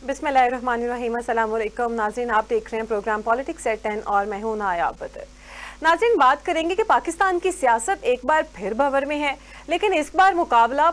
बिस्मिल्लाहिर्रहमानिर्रहीम। अस्सलाम वालेकुम नाज़रीन, आप देख रहे हैं प्रोग्राम पॉलिटिक्स एट 10 और मैं हूं नायाब बदर। नाज़रीन, बात करेंगे कि पाकिस्तान की सियासत एक बार फिर भंवर में है, लेकिन इस बार मुकाबला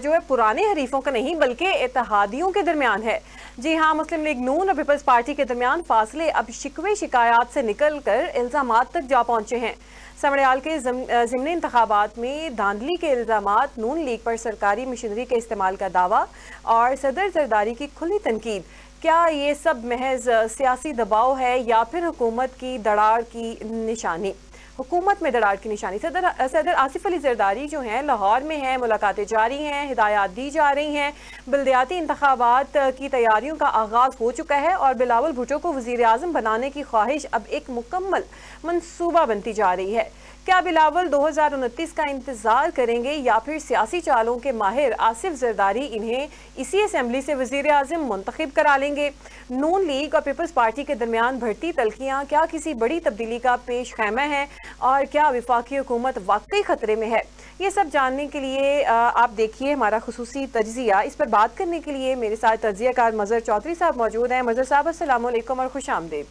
जो है पुराने हरीफों का नहीं बल्कि इत्तेहादियों के दरमियान है। जी हाँ, मुस्लिम लीग नून और पीपल्स पार्टी के दरमियान फासले अब शिकवे शिकायत से निकल कर इल्ज़ामात तक जा पहुंचे हैं। समड़याल के ज़िमनी इंतखाबात में धांधली के इल्ज़ामात, नून लीग पर सरकारी मशीनरी के इस्तेमाल का दावा और सदर जरदारी की खुली तनकीद। क्या ये सब महज सियासी दबाव है या फिर हुकूमत की दरार की निशानी? हुकूमत में दरार की निशानी। सदर आसिफ अली जरदारी जो हैं लाहौर में हैं, मुलाकातें जारी हैं, हिदायत दी जा रही हैं। बल्दियाती इंतखाबात की तैयारियों का आगाज़ हो चुका है और बिलावल भुट्टो को वज़ीर आज़म बनाने की ख्वाहिश अब एक मुकम्मल मनसूबा बनती जा रही है। क्या बिलावल 2029 का इंतजार करेंगे या फिर सियासी चालों के माहिर आसिफ जरदारी इन्हें इसी असेंबली से वज़ीर आज़म मुंतखब करा लेंगे? नून लीग और पीपल्स पार्टी के दरमियान बढ़ती तल्खियाँ क्या किसी बड़ी तब्दीली का पेश खैमा है और क्या वफाकी हुकूमत वाकई खतरे में है? ये सब जानने के लिए आप देखिए हमारा खुसूसी तज्जिया। इस पर बात करने के लिए मेरे साथ तज्जियाकार मज़हर चौधरी साहब मौजूद हैं। मज़हर साहब, अस्सलाम वालेकुम और खुश आमदीद।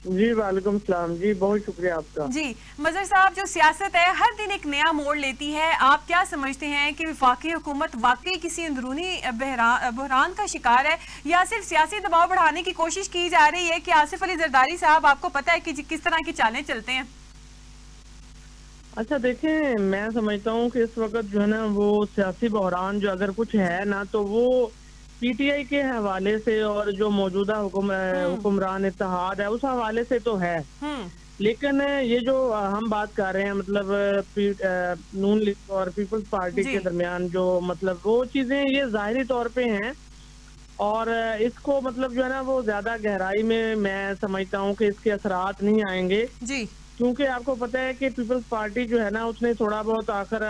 जी वालेकुम सलाम जी, बहुत शुक्रिया आपका। जी मज़हर साहब, जो सियासत है हर दिन एक नया मोड़ लेती है। आप क्या समझते हैं कि वफाकी हुकूमत वाकई किसी अंदरूनी बहरान का शिकार है या सिर्फ सियासी दबाव बढ़ाने की कोशिश की जा रही है? कि आसिफ अली जरदारी साहब, आपको पता है कि किस तरह की चालें चलते हैं? अच्छा देखें, मैं समझता हूँ कि इस वक्त जो है ना वो सियासी बहरान जो अगर कुछ है ना तो वो पीटीआई के हवाले से और जो मौजूदा हुक्मरान इत्तेहाद है उस हवाले से तो है। लेकिन ये जो हम बात कर रहे हैं मतलब नून लीग और पीपल्स पार्टी के दरमियान जो मतलब वो चीजें ये जाहिरी तौर पे हैं और इसको मतलब जो है ना वो ज्यादा गहराई में मैं समझता हूँ कि इसके असरात नहीं आएंगे जी। क्योंकि आपको पता है कि पीपल्स पार्टी जो है ना उसने थोड़ा बहुत आखिर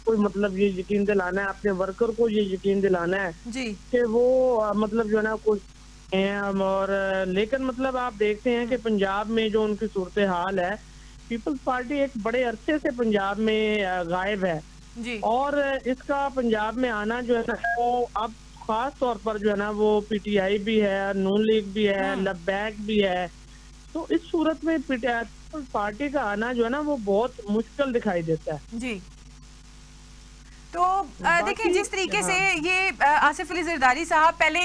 कोई मतलब ये यकीन दिलाना है अपने वर्कर को, ये यकीन दिलाना है जी कि वो मतलब जो है ना कुछ हैं और लेकिन मतलब आप देखते हैं कि पंजाब में जो उनकी सूरत हाल है, पीपल्स पार्टी एक बड़े अरसे से पंजाब में गायब है जी। और इसका पंजाब में आना जो है ना वो अब खास तौर पर जो है ना वो पीटीआई भी है, नून लीग भी है, लब्बैक भी है, तो इस सूरत में पीपल्स पार्टी का आना जो है ना वो बहुत मुश्किल दिखाई देता है जी। तो देखिए, जिस तरीके से ये आसिफ अली जरदारी साहब पहले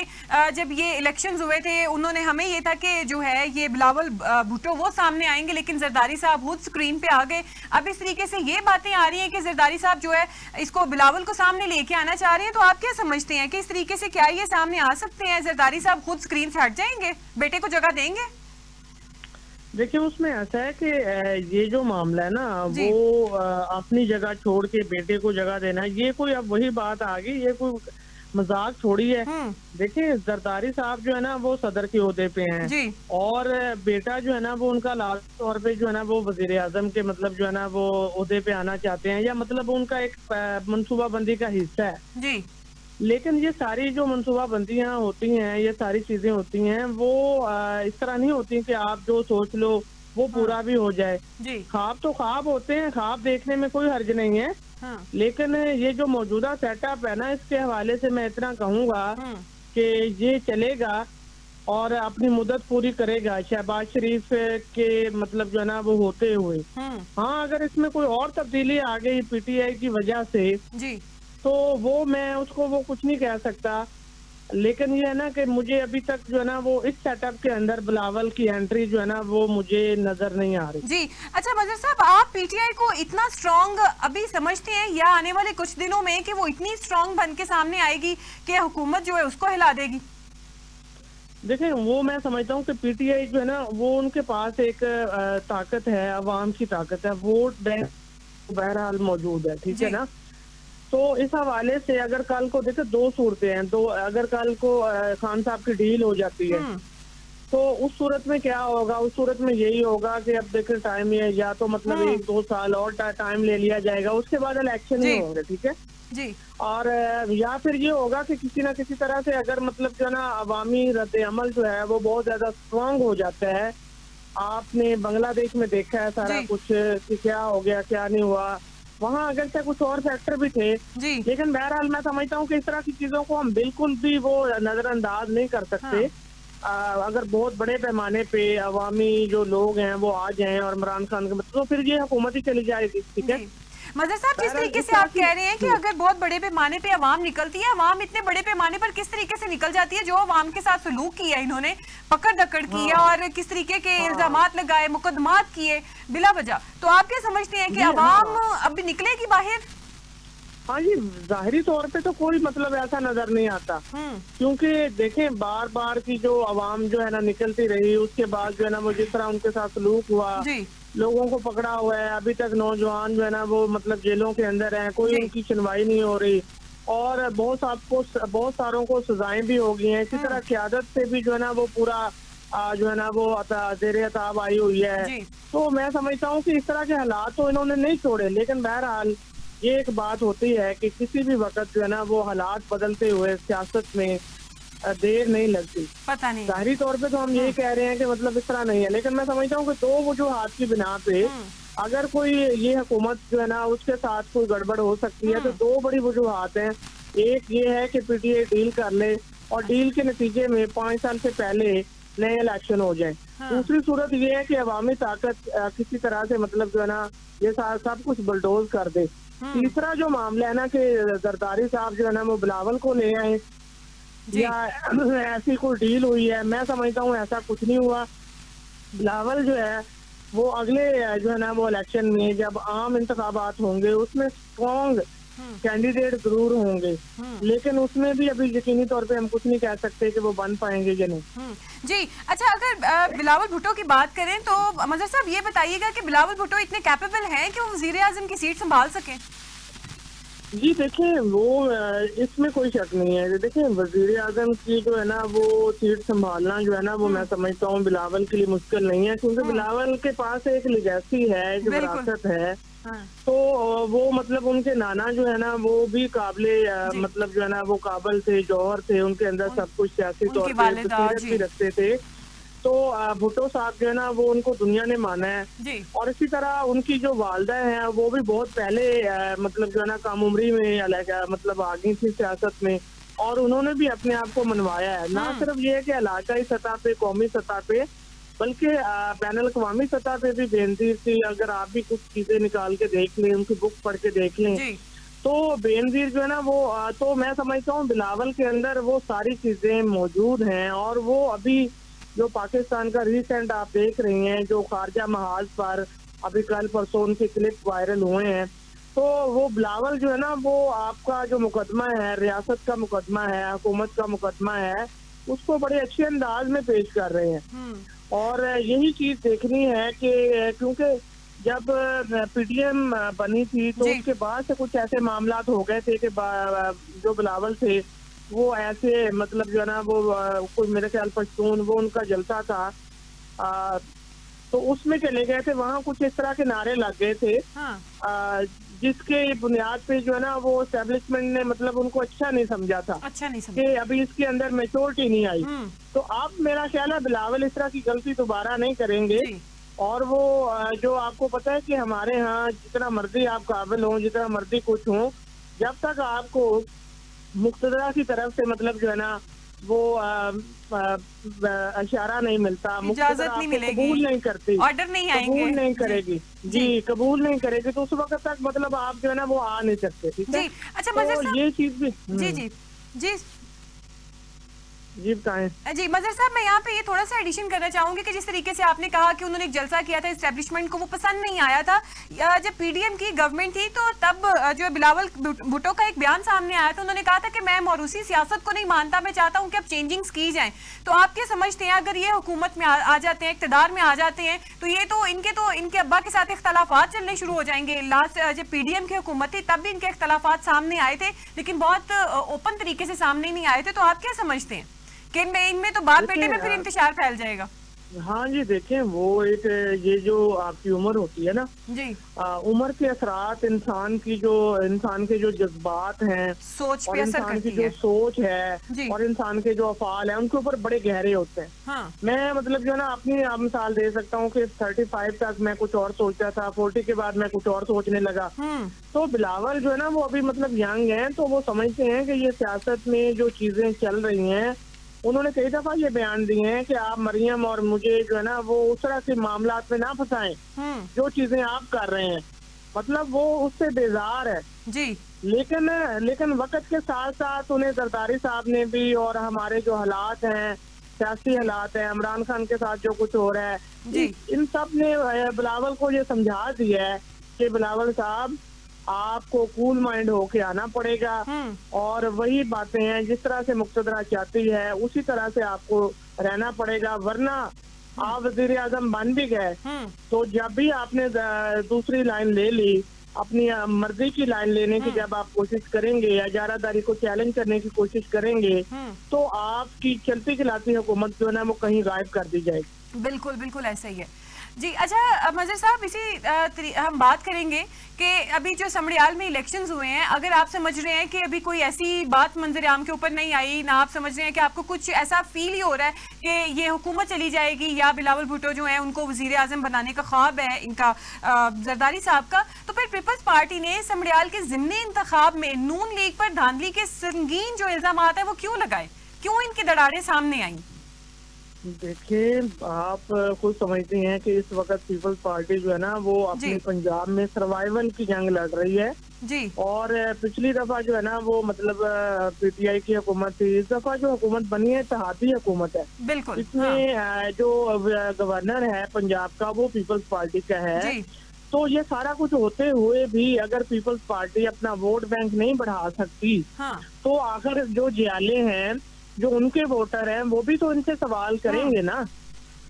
जब ये इलेक्शंस हुए थे उन्होंने हमें ये था कि जो है ये बिलावल भुट्टो वो सामने आएंगे, लेकिन जरदारी साहब खुद स्क्रीन पे आ गए। अब इस तरीके से ये बातें आ रही हैं कि जरदारी साहब जो है इसको बिलावल को सामने लेके आना चाह रहे हैं। तो आप क्या समझते हैं कि इस तरीके से क्या ये सामने आ सकते हैं? जरदारी साहब खुद स्क्रीन से हट जाएंगे, बेटे को जगह देंगे? देखिए, उसमें ऐसा है कि ये जो मामला है ना वो अपनी जगह छोड़ के बेटे को जगह देना, ये कोई अब वही बात आ गई, ये कोई मजाक थोड़ी है। देखिए, जरदारी साहब जो है ना वो सदर के ओहदे पे हैं जी। और बेटा जो है ना वो उनका लाजमी तौर पे जो है ना वो वजीर आजम के मतलब जो है ना वो ओहदे पे आना चाहते हैं या मतलब उनका एक मनसूबाबंदी का हिस्सा है जी। लेकिन ये सारी जो मनसूबाबंदियां होती हैं, ये सारी चीजें होती हैं, वो इस तरह नहीं होती कि आप जो सोच लो वो पूरा भी हो जाए जी। ख्वाब तो ख्वाब होते हैं, ख्वाब देखने में कोई हर्ज नहीं है लेकिन ये जो मौजूदा सेटअप है ना इसके हवाले से मैं इतना कहूँगा कि ये चलेगा और अपनी मुद्दत पूरी करेगा शहबाज शरीफ के मतलब जो है ना वो होते हुए। हाँ, अगर इसमें कोई और तब्दीली आ गई पीटीआई की वजह से जी तो वो मैं उसको वो कुछ नहीं कह सकता, लेकिन ये है ना कि मुझे अभी तक जो है ना वो इस सेटअप के अंदर बिलावल की एंट्री जो है ना वो मुझे नजर नहीं आ रही जी। अच्छा मज़हर साहब, आप पीटीआई को इतना स्ट्रॉन्ग अभी समझते हैं या आने वाले कुछ दिनों में कि वो इतनी स्ट्रॉन्ग बन के सामने आएगी कि हुकूमत जो है उसको हिला देगी? देखें, वो मैं समझता हूँ कि पीटीआई जो है ना वो उनके पास एक ताकत है, अवाम की ताकत है, वोट बैंक बहरहाल मौजूद है, ठीक है ना। तो इस हवाले से अगर कल को देखे दो सूरतें हैं, तो अगर कल को खान साहब की डील हो जाती है तो उस सूरत में क्या होगा? उस सूरत में यही होगा कि अब देखें टाइम ये या तो मतलब 1-2 साल और टाइम ले लिया जाएगा, उसके बाद इलेक्शन ही होंगे, ठीक है जी। और या फिर ये होगा कि किसी ना किसी तरह से अगर मतलब जो ना अवामी रद्द अमल जो है वो बहुत ज्यादा स्ट्रांग हो जाता है। आपने बांग्लादेश में देखा है सारा कुछ कि क्या हो गया क्या नहीं हुआ, वहाँ अगर से कुछ और फैक्टर भी थे, लेकिन बहरहाल मैं समझता हूँ कि इस तरह की चीजों को हम बिल्कुल भी वो नजरअंदाज नहीं कर सकते। अगर बहुत बड़े पैमाने पे अवामी जो लोग हैं वो आ जाएं और इमरान खान के तो फिर ये हुकूमत ही चली जाएगी। ठीक है मजहर साहब, जिस तरीके से आप कह रहे हैं कि अगर बहुत बड़े पैमाने पे अवाम निकलती है, अवाम इतने बड़े पैमाने पर किस तरीके से निकल जाती है, जो अवाम के साथ सलूक किया इन्होंने, पकड़ दकड़ की है और किस तरीके के इल्जामात लगाए, मुकदमात किए बिला वजह, तो आप क्या समझते हैं कि अवाम अब भी निकलेगी बाहर? हाँ जी, जाहिरी तौर पे तो कोई मतलब ऐसा नजर नहीं आता, क्योंकि देखें बार बार की जो अवाम जो है ना निकलती रही, उसके बाद जो है ना वो जिस तरह उनके साथ सलूक हुआ, लोगों को पकड़ा हुआ है, अभी तक नौजवान जो है ना वो मतलब जेलों के अंदर हैं, कोई उनकी सुनवाई नहीं हो रही और बहुत सारों को सजाएं भी हो गई हैं। इसी तरह क़यादत से भी जो है ना वो पूरा जो है ना वो ज़ेर अताब आई हुई है। तो मैं समझता हूँ कि इस तरह के हालात तो इन्होंने नहीं छोड़े, लेकिन बहरहाल ये एक बात होती है कि किसी भी वक्त जो है ना वो हालात बदलते हुए सियासत में देर नहीं लगती। पता नहीं, जाहिरी तौर पे तो हम यही कह रहे हैं कि मतलब इस तरह नहीं है, लेकिन मैं समझता हूँ कि दो वजूहात की बिना पे अगर कोई ये हुकूमत जो है ना उसके साथ कोई गड़बड़ हो सकती है, तो दो बड़ी वजूहात हैं। एक ये है कि पीटीआई डील कर ले और डील के नतीजे में 5 साल से पहले नए इलेक्शन हो जाए। दूसरी सूरत ये है कि अवामी ताकत किसी तरह से मतलब जो है ना ये सब कुछ बुलडोज कर दे। तीसरा जो मामला है ना कि जरदारी साहब जो है ना वो बिलावल को ले आए या ऐसी कोई डील हुई है, मैं समझता हूँ ऐसा कुछ नहीं हुआ। बिलावल जो है वो अगले जो है ना वो इलेक्शन में जब आम इंतखाबात होंगे उसमें स्ट्रॉन्ग कैंडिडेट जरूर होंगे, लेकिन उसमें भी अभी यकीनी तौर पे हम कुछ नहीं कह सकते कि वो बन पाएंगे या नहीं। जी अच्छा, अगर बिलावल भुट्टो की बात करें तो मजहर साहब ये बताइएगा कि बिलावल भुट्टो इतने कैपेबल हैं कि वो वजीर आजम की सीट संभाल सकें? जी देखिए, वो इसमें कोई शक नहीं है। देखिए वजीर आजम की जो है ना वो सीट संभालना जो है ना वो मैं समझता हूँ बिलावल के लिए मुश्किल नहीं है, क्योंकि बिलावल के पास एक लिगेसी है, एक विरासत है। तो वो मतलब उनके नाना जो है ना वो भी काबिले मतलब जो है ना वो काबिल थे, जौहर थे, उनके अंदर सब कुछ सियासी तौर पर बसीरत भी रखते थे। तो भुट्टो साहब जो है ना वो उनको दुनिया ने माना है और इसी तरह उनकी जो वालदा है वो भी बहुत पहले मतलब जो है ना कम उम्री में मतलब आ गई थी सियासत में और उन्होंने भी अपने आप को मनवाया है। ना सिर्फ ये है कि इलाकाई सतह पे, कौमी सतह पे, बल्कि बैनुल अक़वामी सतह पे भी बेनज़ीर थी। अगर आप भी कुछ चीजें निकाल के देख लें, उनकी बुक पढ़ के देख लें, तो बेनज़ीर जो है ना वो तो मैं समझता हूँ बिलावल के अंदर वो सारी चीजें मौजूद हैं। और वो अभी जो पाकिस्तान का रिसेंट आप देख रही हैं, जो खारजा महाज पर अभी कल परसों उनके क्लिप वायरल हुए हैं, तो वो बिलावल जो है ना वो आपका जो मुकदमा है, रियासत का मुकदमा है, हुकूमत का मुकदमा है, उसको बड़े अच्छे अंदाज में पेश कर रहे हैं। और यही चीज देखनी है कि क्योंकि जब पीटीएम बनी थी तो उसके बाद से कुछ ऐसे मामला हो गए थे कि जो बिलावल थे वो ऐसे मतलब जो है ना वो कोई मेरे ख्याल पश्तून वो उनका जलसा था, तो उसमें चले गए थे। वहाँ कुछ इस तरह के नारे लग गए थे जिसके बुनियाद पे जो है ना वो एस्टेब्लिशमेंट ने मतलब उनको अच्छा नहीं समझा था, कि अभी इसके अंदर मैच्योरिटी नहीं आई। तो अब मेरा ख्याल है बिलावल इस तरह की गलती दोबारा नहीं करेंगे। और वो जो आपको पता है कि हमारे यहाँ जितना मर्जी आप काबिल हो, जितना मर्जी कुछ हो, जब तक आपको मुक्तदरा की तरफ से मतलब जो है ना वो इशारा नहीं मिलता, इजाजत नहीं मिलेगी, कबूल नहीं करती, ऑर्डर नहीं आएंगे, कबूल नहीं करेगी जी कबूल नहीं करेगी, तो उस वक्त तक मतलब आप जो है ना वो आ नहीं सकते। ठीक है, अच्छा तो ये चीज भी जी जी बताएं। जी मजहर साहब, मैं यहाँ पे ये थोड़ा सा एडिशन करना चाहूंगी कि जिस तरीके से आपने कहा कि उन्होंने एक जलसा किया था, एस्टेब्लिशमेंट को वो पसंद नहीं आया था। जब पीडीएम की गवर्नमेंट थी तो तब जो बिलावल भुट्टो का एक बयान सामने आया था, उन्होंने कहा था कि मैं मौरूसी सियासत को नहीं मानता, मैं चाहता हूँ कि अब चेंजिंग्स की जाएं। तो आप क्या समझते हैं, अगर ये हुकूमत में आ जाते हैं, इक़्तिदार में आ जाते हैं, तो ये तो इनके अब्बा के साथ इख्तलाफात चलने शुरू हो जाएंगे। लास्ट जब पीडीएम की हुकूमत थी तब भी इनके इख्तलाफात सामने आए थे, लेकिन बहुत ओपन तरीके से सामने नहीं आए थे। तो आप क्या समझते हैं कि इनमें तो बाप बेटे में फिर इंतशार फैल जाएगा? हाँ जी, देखें वो एक ये जो आपकी उम्र होती है ना जी, उम्र के असरात इंसान के जो जज्बात हैं सोच और पे असर इंसान की करती जो है सोच है जी। और इंसान के जो अफ़ाल है उनके ऊपर बड़े गहरे होते हैं। हाँ, मैं मतलब जो है ना अपनी आप मिसाल दे सकता हूँ कि 35 तक मैं कुछ और सोचता था, 40 के बाद मैं कुछ और सोचने लगा। तो बिलावल जो है ना वो अभी मतलब यंग है, तो वो समझते हैं कि ये सियासत में जो चीजें चल रही हैं, उन्होंने कई दफा ये बयान दिए हैं कि आप मरियम और मुझे जो है ना वो उस तरह के मामलात में ना फंसाएं जो चीजें आप कर रहे हैं। मतलब वो उससे बेजार है जी। लेकिन लेकिन वक्त के साथ साथ उन्हें जरदारी साहब ने भी और हमारे जो हालात हैं, सियासी हालात हैं, इमरान खान के साथ जो कुछ हो रहा है, इन सब ने बिलावल को ये समझा दिया है कि बिलावल साहब आपको कूल माइंड होके आना पड़ेगा और वही बातें हैं जिस तरह से मुक्तदरा चाहती है उसी तरह से आपको रहना पड़ेगा, वरना आप वजीर आजम बन भी गए तो जब भी आपने दूसरी लाइन ले ली, अपनी मर्जी की लाइन लेने की जब आप कोशिश करेंगे या इजारादारी को चैलेंज करने की कोशिश करेंगे तो आपकी चलती खिलाती हुकूमत जो है ना वो कहीं गायब कर दी जाएगी। बिल्कुल बिल्कुल ऐसा ही है जी। अच्छा मजहर साहब, इसी हम बात करेंगे कि अभी जो समड़ियाल में इलेक्शंस हुए हैं, अगर आप समझ रहे हैं कि अभी कोई ऐसी बात मंजर आम के ऊपर नहीं आई, ना आप समझ रहे हैं कि आपको कुछ ऐसा फील ही हो रहा है कि ये हुकूमत चली जाएगी या बिलावल भुट्टो जो है उनको वजीर आजम बनाने का ख्वाब है इनका जरदारी साहब का, तो फिर पीपल्स पार्टी ने समड़ियाल के ज़िमनी इंतखाब में नून लीग पर धांधली के संगीन जो इल्जाम है वो क्यों लगाए, क्यों इनकी दरारें सामने आई? देखिए, आप खुद समझते हैं कि इस वक्त पीपल्स पार्टी जो है ना वो अपने पंजाब में सर्वाइवल की जंग लड़ रही है जी। और पिछली दफा जो है ना वो मतलब पीटीआई की हुकूमत थी, इस दफा जो हुकूमत बनी है इत्तेहादी हुकूमत है। बिल्कुल। इसमें जो गवर्नर है पंजाब का वो पीपल्स पार्टी का है। तो ये सारा कुछ होते हुए भी अगर पीपल्स पार्टी अपना वोट बैंक नहीं बढ़ा सकती तो आखिर जो जियाले हैं, जो उनके वोटर हैं, वो भी तो इनसे सवाल करेंगे ना।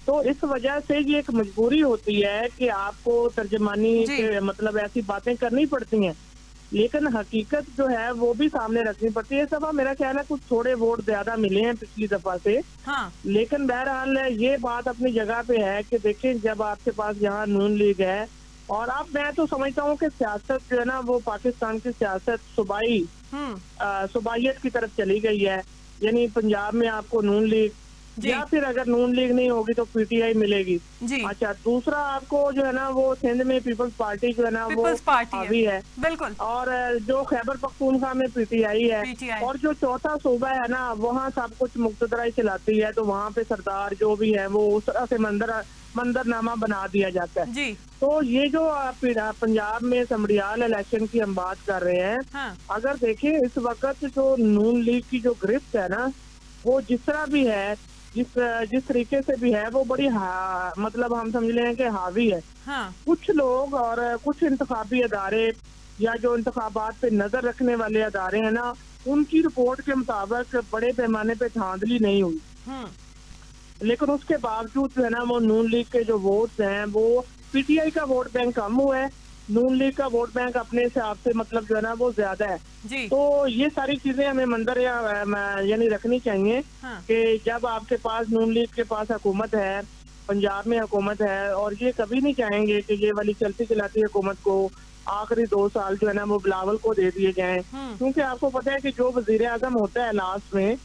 तो इस वजह से ये एक मजबूरी होती है कि आपको तर्जमानी के मतलब ऐसी बातें करनी पड़ती हैं, लेकिन हकीकत जो है वो भी सामने रखनी पड़ती है। इस दफा मेरा ख्याल है कुछ थोड़े वोट ज्यादा मिले हैं पिछली दफा से, लेकिन बहरहाल ये बात अपनी जगह पे है कि देखें जब आपके पास यहाँ नून लीग है और अब मैं तो समझता हूँ कि सियासत जो है ना वो पाकिस्तान की सियासत सूबाइयत की तरफ चली गई है, यानी पंजाब में आपको नून लीग या फिर अगर नून लीग नहीं होगी तो पीटीआई मिलेगी। अच्छा, दूसरा आपको जो है ना वो सिंध में पीपल्स पार्टी जो है ना वो हावी है बिल्कुल, और जो खैबर पख्तूनख्वा में पीटीआई है और जो चौथा सूबा है ना वहाँ सब कुछ मुक्तदरा चलाती है, तो वहाँ पे सरदार जो भी है वो उस तरह से मंजरनामा बना दिया जाता है जी। तो ये जो पंजाब में समड़ियाल इलेक्शन की हम बात कर रहे हैं, अगर देखें इस वक्त जो नून लीग की जो गिरफ्त है ना वो जिस तरह भी है, जिस तरीके से भी है वो बड़ी मतलब हम समझ लें कि हावी है। कुछ लोग और कुछ इंतखाबी अदारे या जो इंतखाबात पे नजर रखने वाले अदारे हैं ना, उनकी रिपोर्ट के मुताबिक बड़े पैमाने पे धांधली नहीं हुई, लेकिन उसके बावजूद जो है ना वो नून लीग के जो वोट्स हैं वो पीटीआई का वोट बैंक कम हुआ है, नून लीग का वोट बैंक अपने हिसाब से मतलब जो है ना वो ज्यादा है जी। तो ये सारी चीजें हमें मंजर यानी रखनी चाहिए कि जब आपके पास नून लीग के पास हुकूमत है, पंजाब में हुकूमत है, और ये कभी नहीं चाहेंगे कि ये वाली चलती चलाती हुकूमत को आखिरी 2 साल जो है ना वो बिलावल को दे दिए जाएं, क्योंकि आपको पता है कि जो वजीर आजम होता है लास्ट में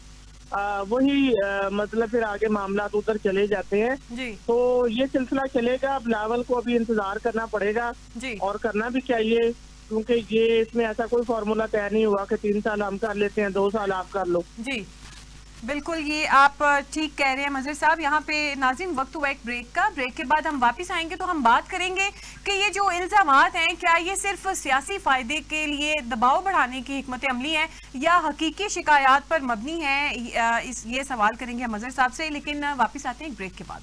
वही मतलब फिर आगे मामला उधर चले जाते हैं जी। तो ये सिलसिला चलेगा, बिलावल को अभी इंतजार करना पड़ेगा जी। और करना भी चाहिए, क्योंकि ये इसमें ऐसा कोई फॉर्मूला तय नहीं हुआ कि 3 साल हम कर लेते हैं 2 साल आप कर लो जी। बिल्कुल, ये आप ठीक कह रहे हैं मजहर साहब। यहाँ पे नाज़रीन वक्त हुआ एक ब्रेक का, ब्रेक के बाद हम वापस आएंगे तो हम बात करेंगे कि ये जो इल्ज़ामात हैं क्या ये सिर्फ सियासी फ़ायदे के लिए दबाव बढ़ाने की हिकमत अमली है या हकीकी शिकायत पर मबनी है, ये सवाल करेंगे हम मजहर साहब से, लेकिन वापस आते हैं एक ब्रेक के बाद।